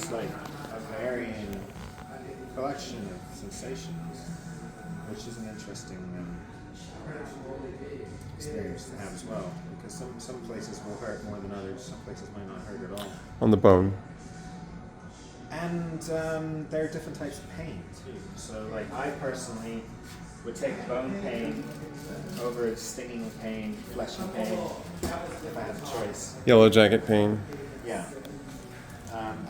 just like a varying collection of sensations, which is an interesting experience to have as well. Because some places will hurt more than others. Some places might not hurt at all. On the bone. And there are different types of pain too. So, like, I personally would take bone pain over stinging pain, fleshy pain, if I had a choice. Yellow jacket pain. Yeah.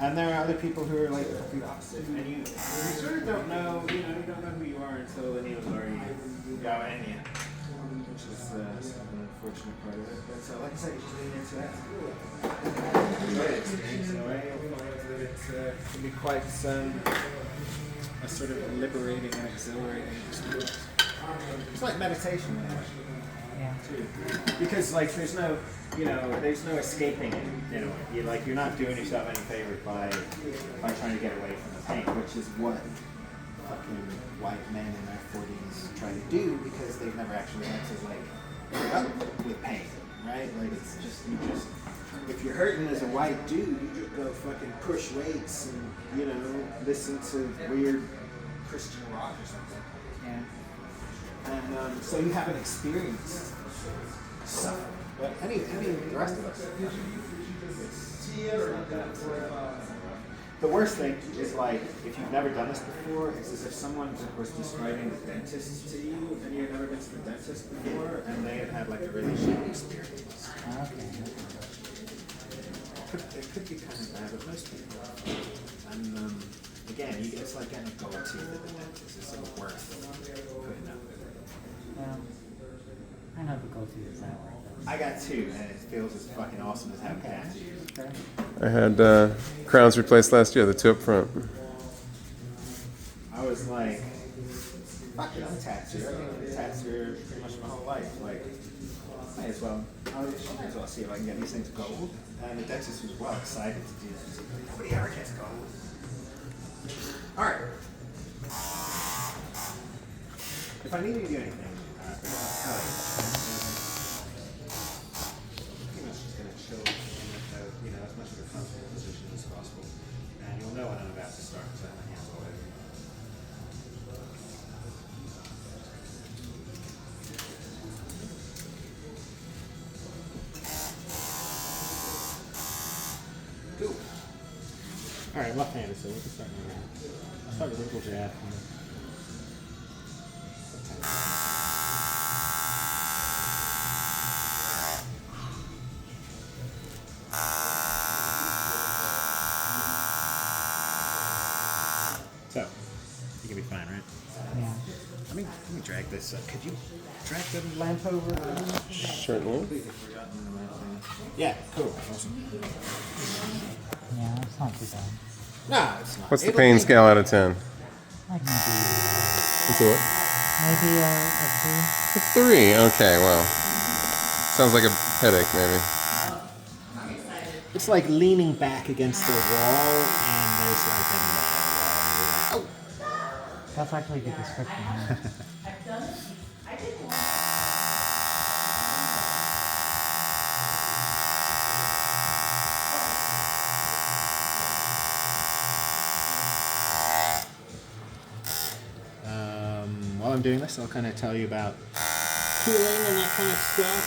And there are other people who are like the opposite, and you sort of don't know, you don't know who you are until the needles already go in you, which is sort of an unfortunate part of it. But like I said, you should lean into that. Enjoy it, experience in a way. It can be quite a sort of liberating and exhilarating experience. It's like meditation in a way. Yeah. Too. Because like there's no escaping it. You're not doing yourself any favor by trying to get away from the pain, which is what fucking white men in their 40s try to do because they've never actually had to like put up with pain, right? Like it's just if you're hurting as a white dude, you just go fucking push weights and listen to weird Christian rock or something. Yeah. And so you haven't experienced suffering. But any the rest of us, it's not that. The worst thing is like if you've never done this before, it's as if someone was describing the dentist to you, and you've never been to the dentist before, and they had like a really shitty experience. Okay. It could be kind of bad with most people. And again, it's like getting a gold tooth at the dentist. It's like worth putting up with it. Well, I know the go-to is that way. I got two, and it feels as fucking awesome as having tattoos. Okay. I had crowns replaced last year, the two up front. I was like, fuck it, I'm a tattooer. I've been a tattooer pretty much my whole life. Like, might as well see if I can get these things gold. And the dentist was well excited to do this. Nobody ever gets gold. Alright. If I need you to do anything, I'll tell you. Pretty much just going to chill in as much of a comfortable position as possible. And you'll know when I'm about to start because I have my hands all over. Cool. Alright, left-handed, so we can start now. I'll start with a little jab. So, you can be fine, right? Yeah. Let me drag this up. Could you drag the lamp over? Certainly. Completely forgotten the lamp thing. Yeah, cool. Awesome. Yeah, it's not too bad. No, it's not. What's the pain scale out of 10? Like It's a what? maybe a 2. A 3. Okay, well. Sounds like a headache, maybe. It's like leaning back against the wall, and there's like a nail. That's actually a good description. Yeah. While I'm doing this, I'll kind of tell you about healing and that kind of stuff.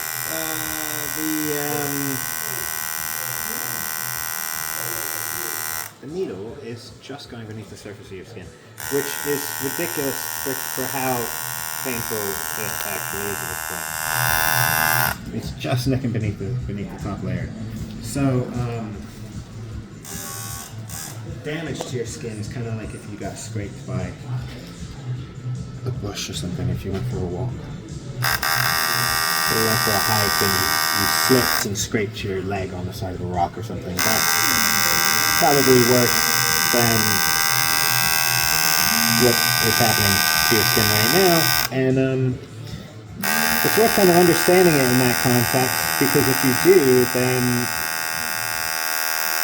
The needle is just going beneath the surface of your skin, which is ridiculous for how painful it actually is at this point. It's just nicking beneath the top layer. So, damage to your skin is kind of like if you got scraped by a bush or something if you went for a walk. Or you went for a hike and you slipped and scraped your leg on the side of a rock or something. That's probably worse than what is happening to your skin right now. And it's worth kind of understanding it in that context, because if you do, then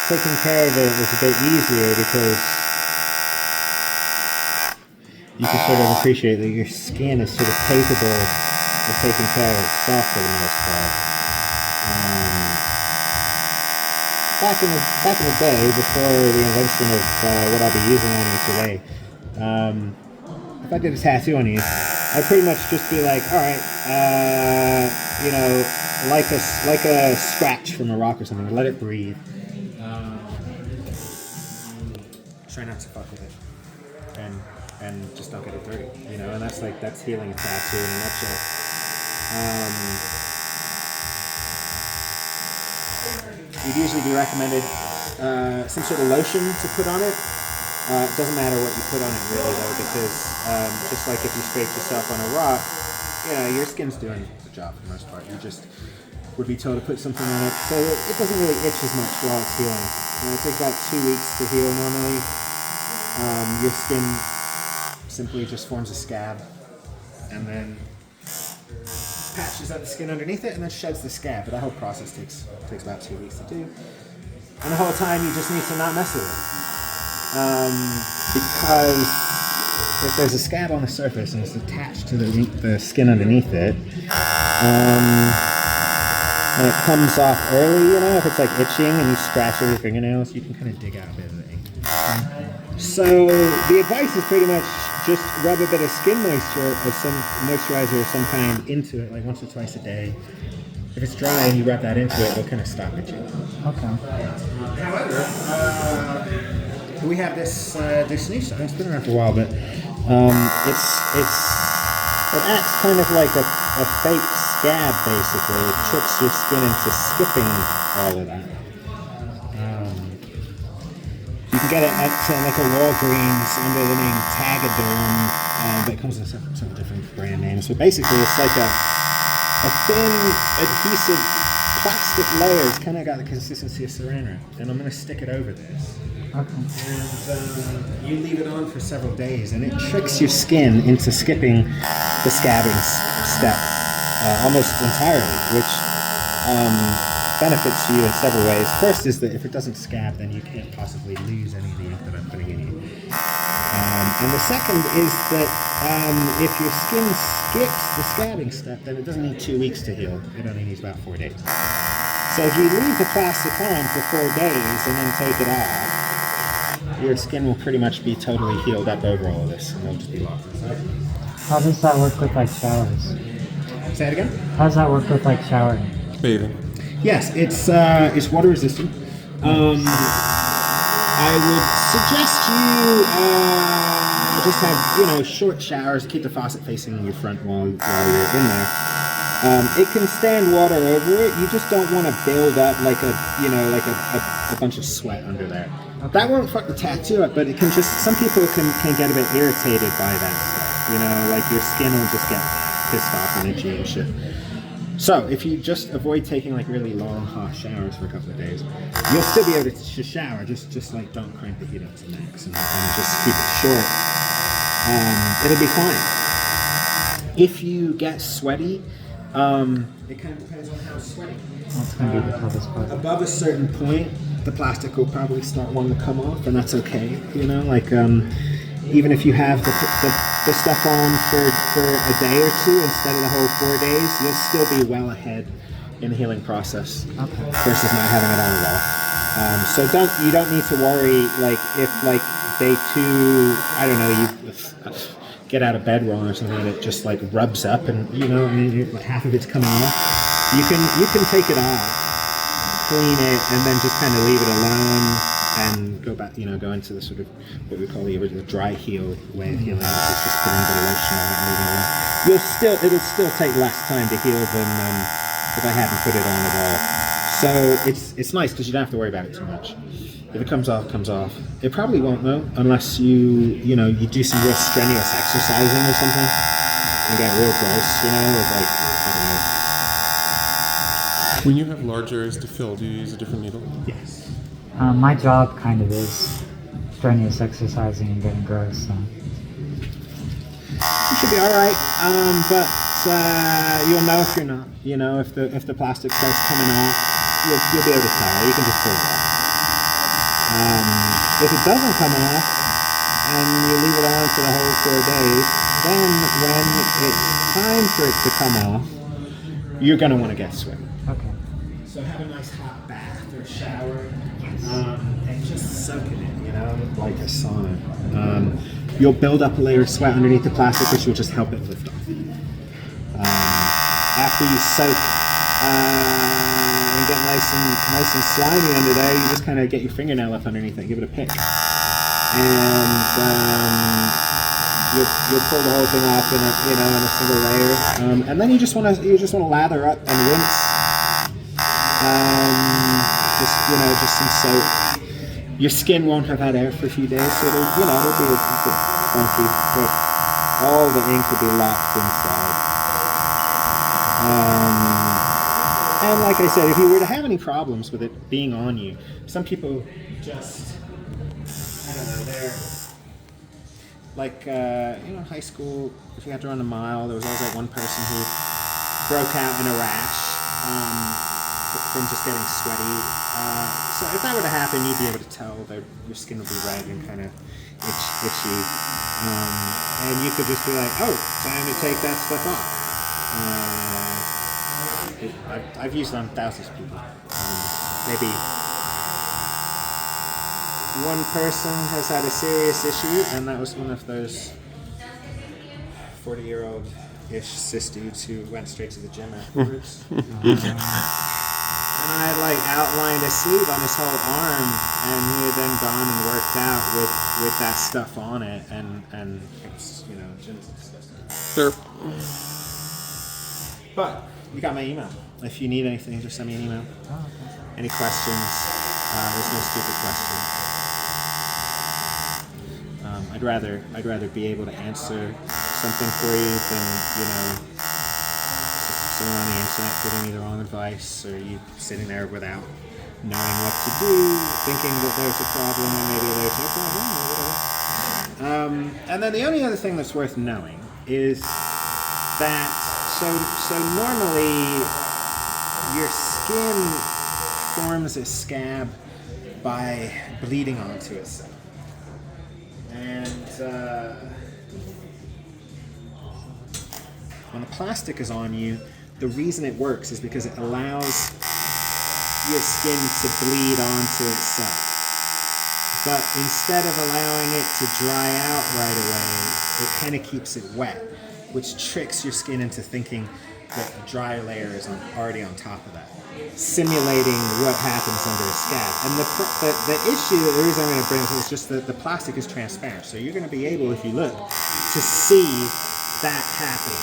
taking care of it is a bit easier, because you can sort of appreciate that your skin is sort of capable of taking care of itself for the most part. back in the day, before the invention of what I'll be using on you today, if I did a tattoo on you, I'd pretty much just be like, all right, you know, like a scratch from a rock or something. Let it breathe. Try not to fuck with it, and just don't get it dirty, you know. And that's healing a tattoo in a nutshell. You'd usually be recommended some sort of lotion to put on it. It doesn't matter what you put on it really though, because just like if you scrape yourself on a rock, you know, your skin's doing the job for the most part. You just would be told to put something on it, so it doesn't really itch as much while it's healing. It takes about 2 weeks to heal normally. Your skin simply just forms a scab, and then patches up the skin underneath it, and then sheds the scab. But that whole process takes about 2 weeks to do. And the whole time you just need to not mess with it, because if there's a scab on the surface and it's attached to the skin underneath it, and it comes off early, you know, if it's like itching and you scratch over your fingernails, you can kind of dig out a bit of the ink. So the advice is pretty much just rub a bit of skin moisture or some moisturizer of some kind into it, like once or twice a day. If it's dry and you rub that into it, it'll kind of stop itching. Okay. However, we have this new stuff. It's been around for a while, but it acts kind of like a fake scab, basically. It tricks your skin into skipping all of that. You can get it at like a Walgreens under the name Tagaderm, but it comes in some different brand names. So basically, it's like a thin adhesive plastic layer. It's kind of got the consistency of saran wrap, and I'm going to stick it over this. Okay. And you leave it on for several days, and it tricks your skin into skipping the scabbing step almost entirely, which benefits you in several ways. First is that if it doesn't scab, then you can't possibly lose any of the ink that I'm putting in you. And the second is that if your skin skips the scabbing step, then it doesn't need 2 weeks to heal. It only needs about 4 days. So if you leave the plastic on for 4 days and then take it off, your skin will pretty much be totally healed up over all of this, and it'll just be locked inside. How does that work with like showers? Say that again? How does that work with like showering? Bathing. Yes, it's water resistant. I would suggest you just have, you know, short showers. Keep the faucet facing your front while you're in there. It can stand water over it. You just don't want to build up like a bunch of sweat under there. Okay. That won't fuck the tattoo up, but it can just. Some people can get a bit irritated by that stuff. You know, like your skin will just get pissed off and itchy and shit. So if you just avoid taking like really long hot showers for a couple of days, you'll still be able to shower. Just like don't crank the heat up to max and just keep it short. It'll be fine. If you get sweaty, it kind of depends on how sweaty. That's going to be the toughest part. Above a certain point, the plastic will probably start wanting to come off, and that's okay. You know, like even if you have the stuff on for a day or two instead of the whole 4 days, you'll still be well ahead in the healing process versus not having it on at all. So you don't need to worry like if like day 2, I don't know, you get out of bed wrong or something that just like rubs up and you know, I mean, half of it's coming off. You can take it off, clean it, and then just kind of leave it alone. And go back, you know, go into the sort of what we call the original dry heal way of healing, which is just putting a bit of lotion on it and moving along. It'll still take less time to heal than if I hadn't put it on at all. So it's nice because you don't have to worry about it too much. If it comes off, it comes off. It probably won't though, unless you do some real strenuous exercising or something and get real gross, you know, with like I don't know. When you have large areas to fill, do you use a different needle? Yes. My job kind of is strenuous exercising and getting gross. So. You should be all right, but you'll know if you're not. You know, if the plastic starts coming off, you'll be able to tell. You can just pull it off. If it doesn't come off and you leave it on for the whole 4 days, then when it's time for it to come off, you're gonna want to get sweaty. Okay. So have a nice hot bath or shower. and just soak it in, you know, like a sauna. You'll build up a layer of sweat underneath the plastic, which will just help it lift off. After you soak and get nice and slimy under there, you just kind of get your fingernail up underneath it, give it a pick, and you'll pull the whole thing off in a single layer, and then you just want to lather up and rinse. Just some soap. Your skin won't have had air for a few days, so it'll be a bit funky, but all the ink will be locked inside. And like I said, if you were to have any problems with it being on you, some people just, I don't know, they're like, high school, if you had to run a mile, there was always that one person who broke out in a rash from just getting sweaty. So if that were to happen, you'd be able to tell that your skin would be red and kind of itchy. And you could just be like, oh, time to take that stuff off. I've used it on thousands of people. Maybe one person has had a serious issue, and that was one of those 40-year-old-ish cis dudes who went straight to the gym afterwards. And I had outlined a sleeve on his whole arm, and he had then gone and worked out with that stuff on it, and it's, gym's disgusting. Sure. But you got my email. If you need anything, just send me an email. Oh, okay. Any questions? There's no stupid questions. I'd rather be able to answer something for you than someone on the internet giving me the wrong advice, or you sitting there without knowing what to do, thinking that there's a problem and maybe there's no problem or whatever. And then the only other thing that's worth knowing is that so normally your skin forms a scab by bleeding onto itself. And when the plastic is on you, the reason it works is because it allows your skin to bleed onto itself. But instead of allowing it to dry out right away, it kind of keeps it wet, which tricks your skin into thinking that the dry layer is already on top of that, simulating what happens under a scab. And the issue, the reason I'm going to bring this up is just that the plastic is transparent, so you're going to be able, if you look, to see that happening.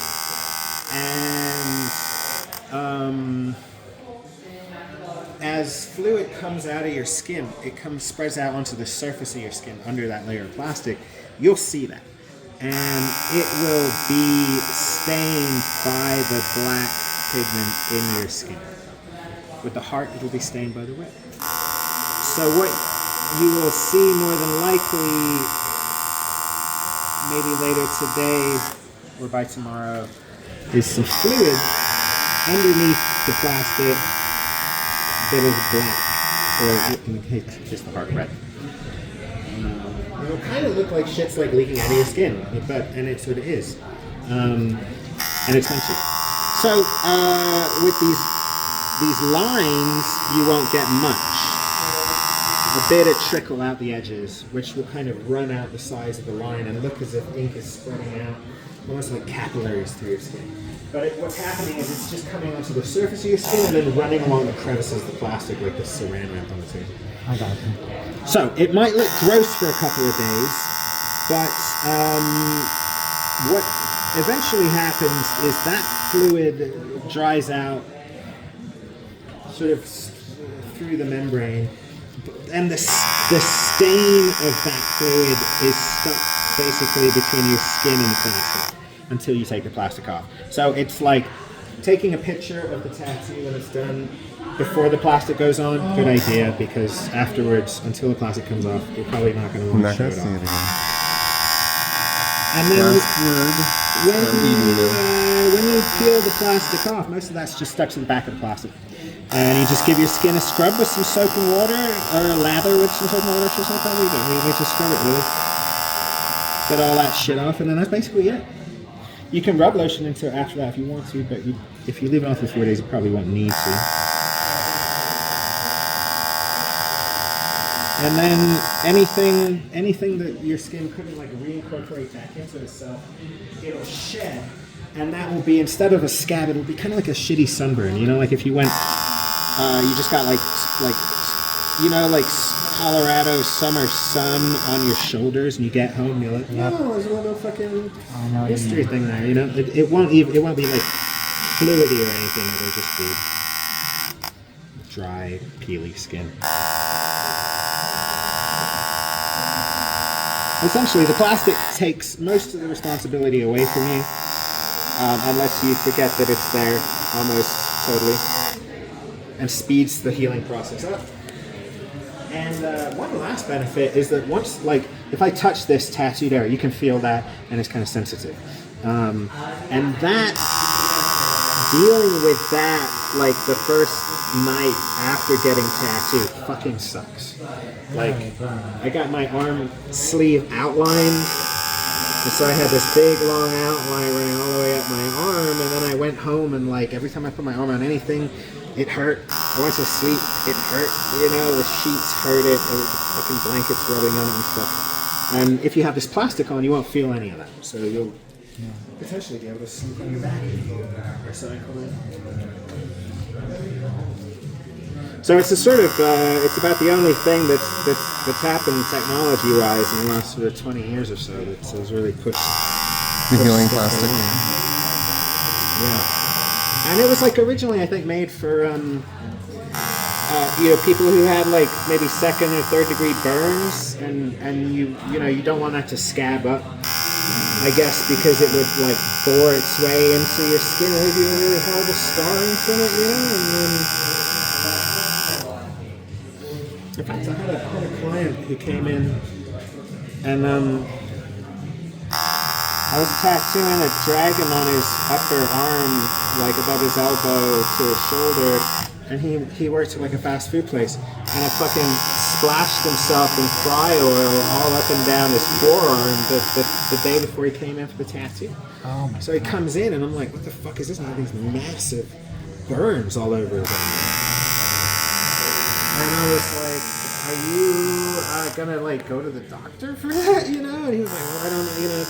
And as fluid comes out of your skin, it spreads out onto the surface of your skin under that layer of plastic. You'll see that. And it will be stained by the black pigment in your skin. With the heart, it'll be stained by the red. So what you will see more than likely, maybe later today or by tomorrow, is some fluid underneath the plastic that is black, or just the heart red. It'll kind of look like shit's leaking out of your skin, and it sort of is, and it's punchy. So with these lines, you won't get much. A bit of trickle out the edges, which will kind of run out the size of the line and look as if ink is spreading out, almost like capillaries through your skin. But what's happening is it's just coming onto the surface of your skin and then running along the crevices of the plastic like the saran wrap on the table. I got you. So it might look gross for a couple of days, but what eventually happens is that fluid dries out sort of through the membrane, and the stain of that fluid is stuck basically between your skin and the plastic until you take the plastic off. So it's like taking a picture of the tattoo when it's done before the plastic goes on. Good idea, because afterwards, until the plastic comes off, you're probably not going to want to show it off. And then when you peel the plastic off, most of that's just stuck to the back of the plastic. And you just give your skin a scrub with some soaping water, or a lather with some soaping water, or something. You just scrub it really. Get all that shit off, and then that's basically it. You can rub lotion into it after that if you want to, but if you leave it on for 4 days, you probably won't need to. And then anything that your skin couldn't like reincorporate back into itself, it'll shed, and that will be, instead of a scab, it'll be kind of like a shitty sunburn. You know, like if you went, you just got like Colorado summer sun on your shoulders, and you get home, and you're like, oh, there's a little fucking history thing there. You know, it won't be like fluidy or anything. It'll just be dry, peely skin. Essentially, the plastic takes most of the responsibility away from you, unless you forget that it's there almost totally, and speeds the healing process up. And one last benefit is that once, like, if I touch this tattooed area, you can feel that, and it's kind of sensitive. And that, dealing with that, like, the first night after getting tattooed fucking sucks. Like, I got my arm sleeve outlined, and so I had this big long outline running all the way up my arm, and then I went home, and like every time I put my arm on anything, it hurt. I went to sleep, it hurt. You know, the sheets hurt it, the fucking blankets rubbing on it and stuff. And if you have this plastic on, you won't feel any of that, so you'll potentially be able to sleep on your back or something. So it's a sort of, it's about the only thing that's happened technology-wise in the last sort of 20 years or so that has really pushed the healing plastic. Yeah, and it was like originally I think made for people who had like maybe second or third degree burns, and you don't want that to scab up. I guess because it would like bore its way into your skin and leave you a really horrible scarring from it, you know, and then. In fact, I had a client who came in, and I was tattooing a dragon on his upper arm, like above his elbow to his shoulder, and he worked at like a fast food place, and I fucking splashed himself in fry oil all up and down his forearm the day before he came in for the tattoo. Oh my so he comes in, and I'm like, what the fuck is this? And I have these massive burns all over his arm. And I was like, are you gonna like go to the doctor for that, you know? And he was like, well, I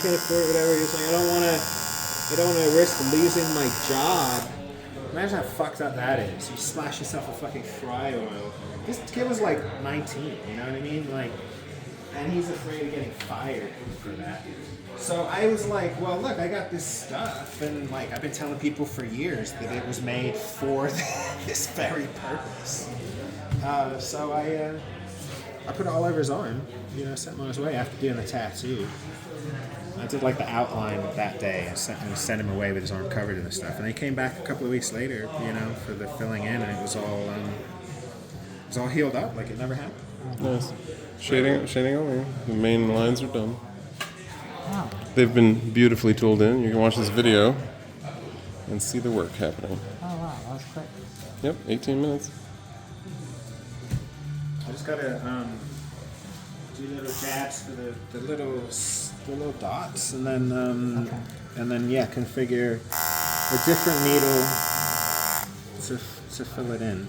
can't afford it, whatever. He was like, I don't wanna risk losing my job. Imagine how fucked up that is. You splash yourself with fucking fry oil. This kid was like 19, you know what I mean? Like, and he's afraid of getting fired for that. So I was like, well, look, I got this stuff, and like I've been telling people for years that it was made for this very purpose. So I put it all over his arm, sent him on his way after doing the tattoo. I did like the outline that day and sent him away with his arm covered in the stuff. And he came back a couple of weeks later, for the filling in, and it was all healed up like it never happened. Nice. Shading only. The main lines are done. Wow. They've been beautifully tooled in. You can watch this video and see the work happening. Oh wow, that was quick. Yep, 18 minutes. I just gotta do little jabs for the little dots, and then configure a different needle to fill it in.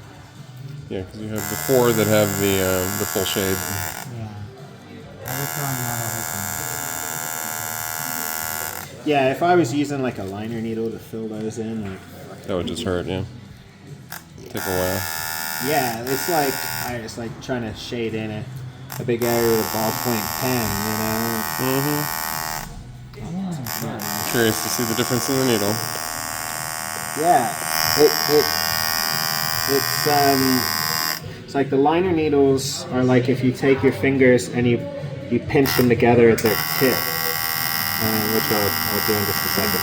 Yeah, because you have the four that have the full shade. Yeah. Every time Yeah, if I was using like a liner needle to fill those in, That would just hurt, yeah. Take a while. Yeah, it's like trying to shade in a big area with a ballpoint pen, I'm curious to see the difference in the needle. Yeah, it's like the liner needles are like if you take your fingers and you pinch them together at their tip, which I'll do in just a second.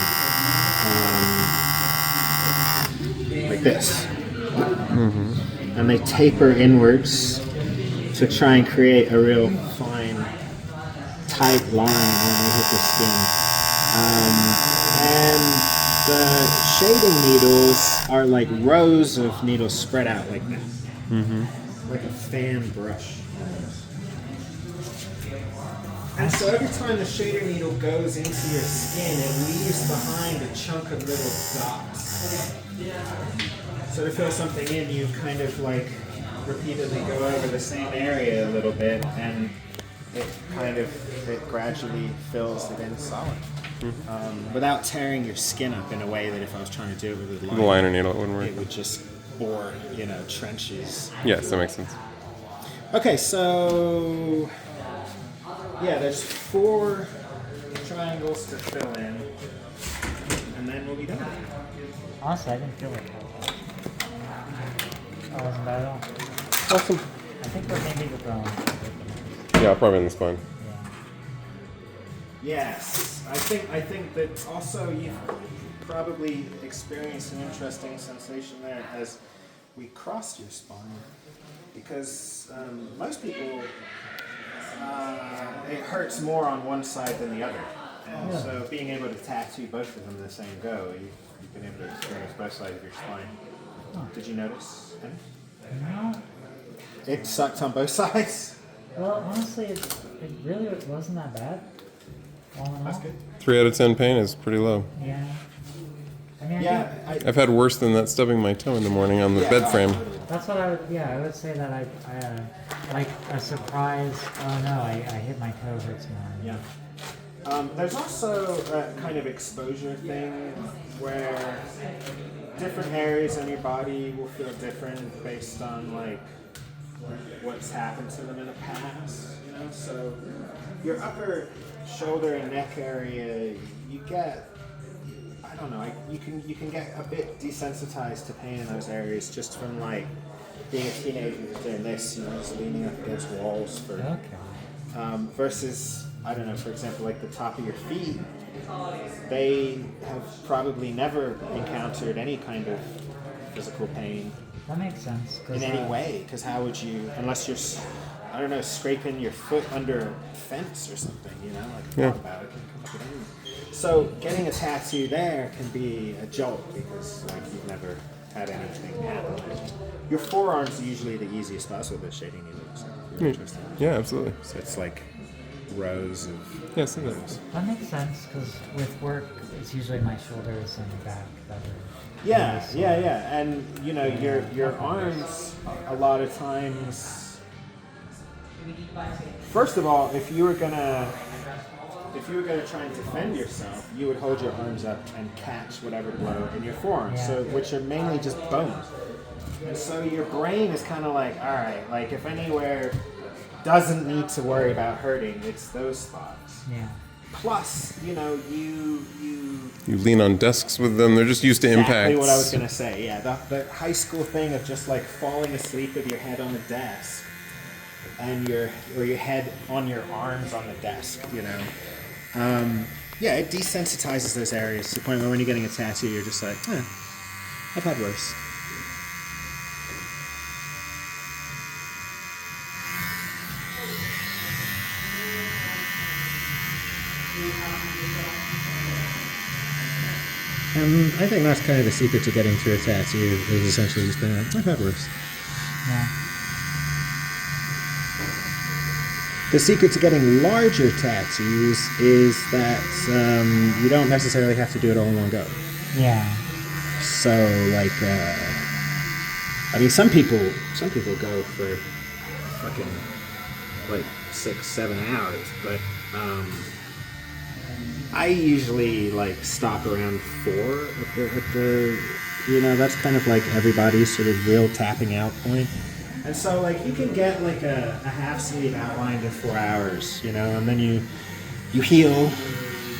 Like this. Mm-hmm. And they taper inwards to try and create a real fine, tight line when they hit the skin. And the shading needles are like rows of needles spread out like that. Mm-hmm. Like a fan brush. And so every time the shader needle goes into your skin, it leaves behind a chunk of little dots. So to fill something in, you kind of like repeatedly go over the same area a little bit, and it gradually fills it in solid. Without tearing your skin up in a way that if I was trying to do it with a The liner needle, it wouldn't work. it would just bore, trenches. Yes, that makes sense. Okay, so yeah, there's 4 triangles to fill in, and then we'll be done. Honestly, I didn't feel it. That wasn't bad at all. Awesome. I think we're maybe the bone. Yeah, probably in the spine. Yes, I think that also you've probably experienced an interesting sensation there as we crossed your spine, because most people it hurts more on one side than the other, and so being able to tattoo both of them in the same go, you've been able to experience both sides of your spine. Did you notice any? No. It sucked on both sides. Well, honestly, it really wasn't that bad. All in all. That's good. 3 out of 10 pain is pretty low. Yeah. I mean, I think I've had worse than that stubbing my toe in the morning on the bed frame. that's what I would. Yeah, I would say that I like a surprise. Oh no, I hit my toe hurts more. Yeah. There's also a kind of exposure thing where different areas in your body will feel different based on like what's happened to them in the past. So your upper shoulder and neck area, you get, I don't know, you can get a bit desensitized to pain in those areas just from like being a teenager doing this, just leaning up against walls for. Okay. Versus, I don't know, for example, like the top of your feet, they have probably never encountered any kind of physical pain That makes sense. in any way, because how would you, unless you're, I don't know, scraping your foot under a fence or something, thought about it, can come up with anything. So getting a tattoo there can be a jolt because like you've never had anything happen. Your forearms are usually the easiest spots with the shading needle. So interesting. Yeah, absolutely. So it's like rows of. Yeah, see that. That makes sense because with work, it's usually my shoulders and back that are. Yeah, and your arms a lot of times. First of all, if you were gonna try and defend yourself, you would hold your arms up and catch whatever blow in your forearms, which are mainly just bones. And so your brain is kind of like, all right, like if anywhere doesn't need to worry about hurting, it's those spots. Yeah. Plus, you lean on desks with them. They're just used to impacts. Exactly what I was gonna say. Yeah, the high school thing of just like falling asleep with your head on the desk, and your head on your arms on the desk. It desensitizes those areas to the point where when you're getting a tattoo, you're just like, I've had worse. I think that's kind of the secret to getting through a tattoo is essentially just I've had worse. Yeah. The secret to getting larger tattoos is that you don't necessarily have to do it all in one go. Yeah. So, like, some people go for fucking like 6-7 hours, but I usually like stop around 4 at the that's kind of like everybody's sort of real tapping out point. And so like you can get like a half sleeve outlined in 4 hours, and then you heal,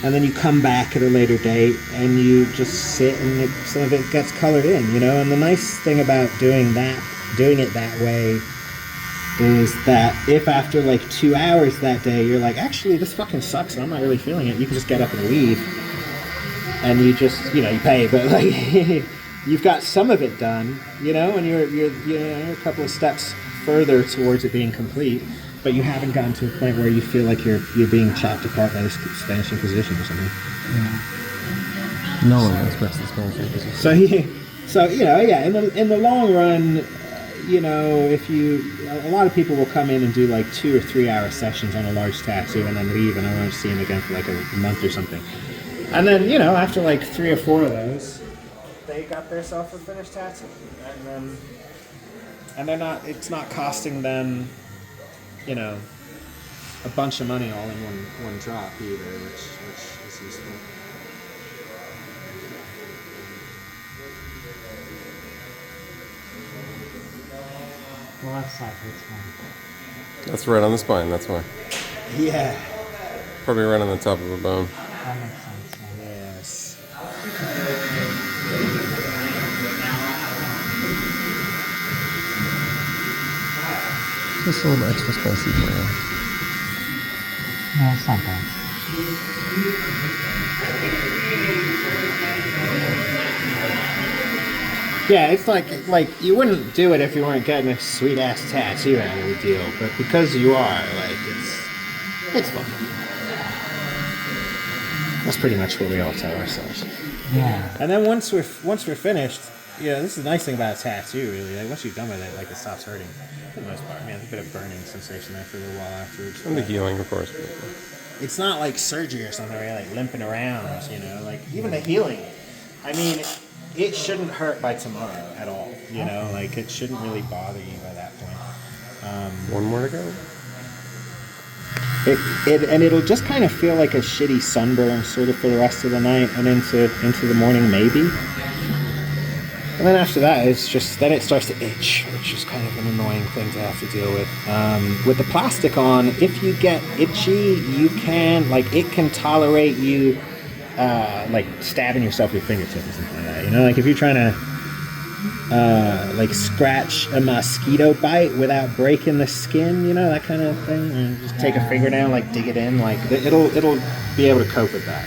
and then you come back at a later date and you just sit and some of it gets colored in, and the nice thing about doing it that way is that if after like 2 hours that day you're like, actually this fucking sucks and I'm not really feeling it, you can just get up and leave, and you just you pay, but like you've got some of it done, and you're a couple of steps further towards it being complete, but you haven't gotten to a point where you feel like you're being chopped apart by the Spanish Inquisition or something. Yeah. No one has pressed the Spanish Inquisition. So in the long run, if a lot of people will come in and do like 2 or 3 hour sessions on a large tattoo and then leave, and I won't see them again for like a month or something. And then, after like 3 or 4 of those, they got themselves a finished tattoo. And then and they're not. It's not costing them, you know, a bunch of money all in one drop either, which is useful. The left side hurts more. That's right on the spine, that's why. Yeah. Probably right on the top of a bone. That makes sense. Yeah. Yes. Just a little extra spicy for you. No, it's not bad. Yeah, it's like you wouldn't do it if you weren't getting a sweet ass tattoo out of the deal, but because you are, like it's fun. That's pretty much what we all tell ourselves. Yeah. And then once we're finished, this is the nice thing about a tattoo, really. Like once you're done with it, like it stops hurting for the most part. I mean, there's a bit of burning sensation there for a little while afterwards. And the healing, of course. It's not like surgery or something where you're like limping around, like even the healing. I mean, it shouldn't hurt by tomorrow at all, like it shouldn't really bother you by that point. One more to go. It'll just kind of feel like a shitty sunburn sort of for the rest of the night and into the morning maybe. And then after that, then it starts to itch, which is kind of an annoying thing to have to deal with. With the plastic on, if you get itchy, it can tolerate you, stabbing yourself with your fingertips or something like that. Like if you're trying to, scratch a mosquito bite without breaking the skin, that kind of thing. And just take a fingernail, dig it in, it'll be able to cope with that.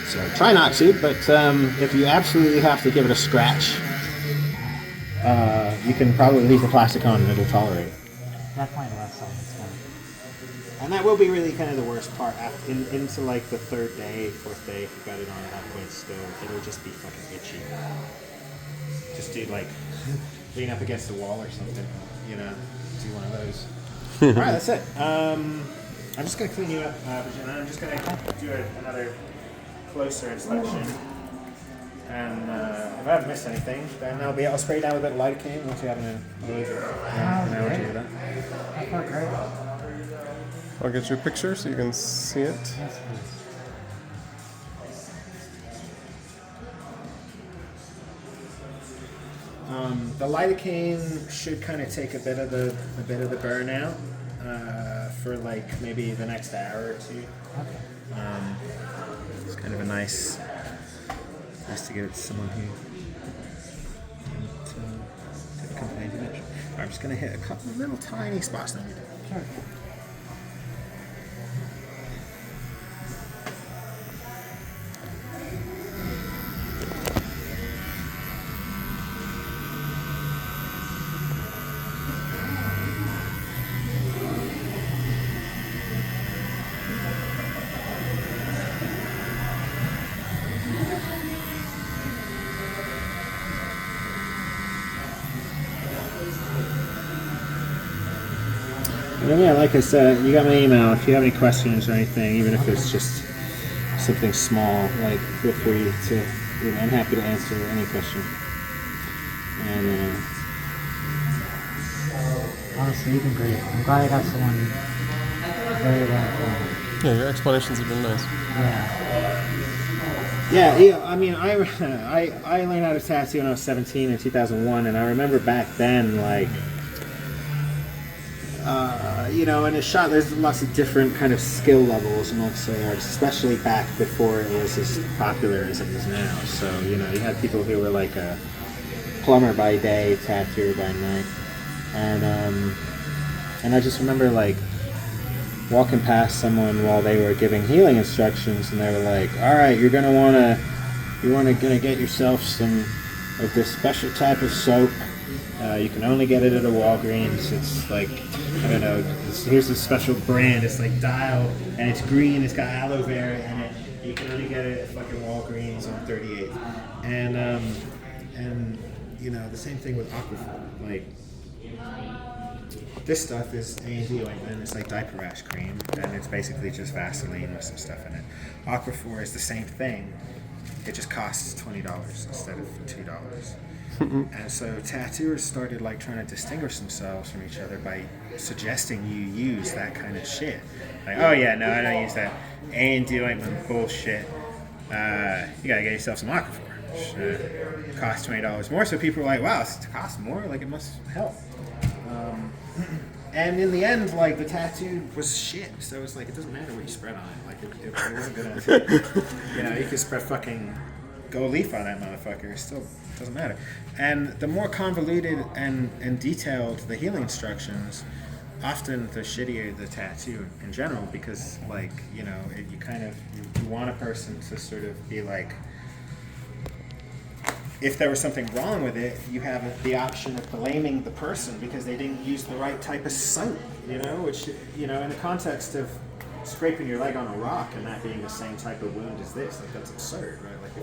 So try not to, but if you absolutely have to give it a scratch, you can probably leave the plastic on and it'll tolerate it. Definitely less on this one. And that will be really kind of the worst part into the third day, fourth day, if you've got it on at that point still, it'll just be fucking itchy. Just do lean up against the wall or something, do one of those. Alright, that's it. I'm just going to clean you up, Bridget, and I'm just going to do another closer inspection, and if I haven't missed anything, then I'll spray down with a bit of lidocaine once you have an hour to do that. That felt great. I'll get you a picture so you can see it. Yes, please. The lidocaine should kind of take a bit of the burn out for maybe the next hour or two. Okay. It's kind of a nice to give it to someone who didn't complain too much. I'm just going to hit a couple of little tiny spots on you. Sure. And yeah, like I said, you got my email. If you have any questions or anything, even if it's just something small, feel free to, I'm happy to answer any question. And Honestly, you've been great. I'm glad I got someone very well informed. Yeah, your explanations have been nice. Yeah. I mean, I learned how to tattoo when I was 17 in 2001, and I remember back then, in a shot, there's lots of different kind of skill levels amongst artists, especially back before it was as popular as it is now. So, you had people who were like a plumber by day, tattooer by night. And I just remember walking past someone while they were giving healing instructions, and they were like, all right, you're gonna get yourself some of this special type of soap. You can only get it at a Walgreens. It's here's this special brand. It's Dial, and it's green. It's got aloe vera in it. You can only get it at fucking Walgreens on 38th. And the same thing with Aquaphor. This stuff is A&D ointment. It's like diaper rash cream, and it's basically just Vaseline with some stuff in it. Aquaphor is the same thing. It just costs $20 instead of $2. And so tattooers started like trying to distinguish themselves from each other by suggesting you use that kind of shit. Like, oh yeah, no, I don't use that A&D ointment bullshit. You gotta get yourself some Aquaphor, which costs $20 more. So people are like, wow, it costs more, like it must help. And in the end, like the tattoo was shit. So it's like it doesn't matter what you spread on it. Like it wasn't gonna, you know, you could spread fucking go leaf on that motherfucker. It still doesn't matter. And the more convoluted and detailed the healing instructions, often the shittier the tattoo in general, because like, you know, you want a person to sort of be like, if there was something wrong with it, you have the option of blaming the person because they didn't use the right type of soap, you know, which, you know, in the context of scraping your leg on a rock and that being the same type of wound as this, like that's absurd, right? Like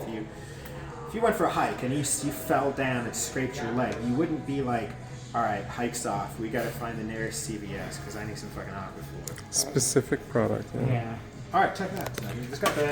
if you went for a hike and you fell down and scraped your leg, you wouldn't be like, all right, hike's off. We got to find the nearest CVS because I need some fucking Aquaphor. Specific product. Yeah. Yeah. All right, check that out. It's got the